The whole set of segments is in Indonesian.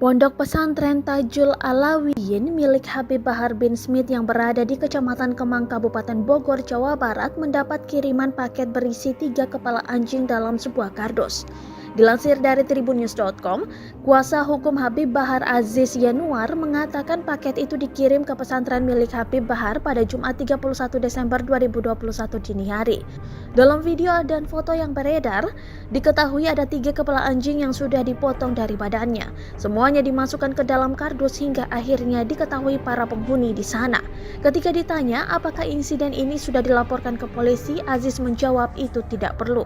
Pondok pesantren Tajul Alawiyin milik Habib Bahar bin Smith yang berada di Kecamatan Kemang, Kabupaten Bogor, Jawa Barat mendapat kiriman paket berisi 3 kepala anjing dalam sebuah kardus. Dilansir dari tribunnews.com, kuasa hukum Habib Bahar Aziz Yanuar mengatakan paket itu dikirim ke pesantren milik Habib Bahar pada Jumat 31 Desember 2021 dini hari. Dalam video dan foto yang beredar, diketahui ada 3 kepala anjing yang sudah dipotong dari badannya. Semuanya dimasukkan ke dalam kardus hingga akhirnya diketahui para penghuni di sana. Ketika ditanya apakah insiden ini sudah dilaporkan ke polisi, Aziz menjawab itu tidak perlu.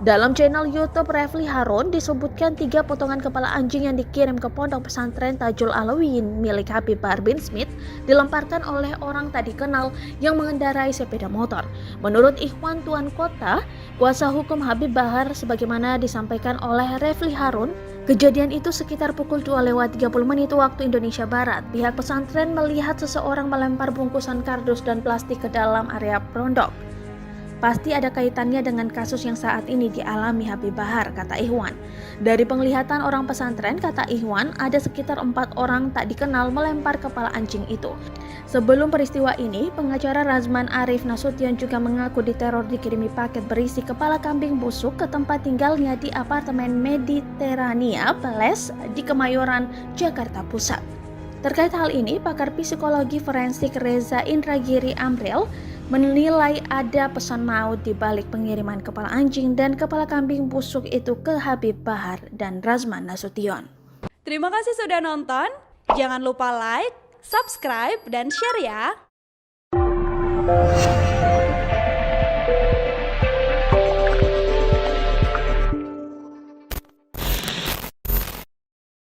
Dalam channel YouTube Refli Harun disebutkan 3 potongan kepala anjing yang dikirim ke pondok pesantren Tajul Alawiyin milik Habib Bahar bin Smith dilemparkan oleh orang tak dikenal yang mengendarai sepeda motor. Menurut Ikhwan Tuan Kota, kuasa hukum Habib Bahar, sebagaimana disampaikan oleh Refli Harun, kejadian itu sekitar pukul 2:30 waktu Indonesia Barat. Pihak pesantren melihat seseorang melempar bungkusan kardus dan plastik ke dalam area pondok. Pasti ada kaitannya dengan kasus yang saat ini dialami Habib Bahar, kata Ikhwan. Dari penglihatan orang pesantren, kata Ikhwan, ada sekitar 4 orang tak dikenal melempar kepala anjing itu. Sebelum peristiwa ini, pengacara Razman Arif Nasution juga mengaku diteror dikirimi paket berisi kepala kambing busuk ke tempat tinggalnya di apartemen Mediterania Palace di Kemayoran, Jakarta Pusat. Terkait hal ini, pakar psikologi forensik Reza Indragiri Amril menilai ada pesan maut di balik pengiriman kepala anjing dan kepala kambing busuk itu ke Habib Bahar dan Razman Nasution. Terima kasih sudah nonton. Jangan lupa like, subscribe, dan share ya.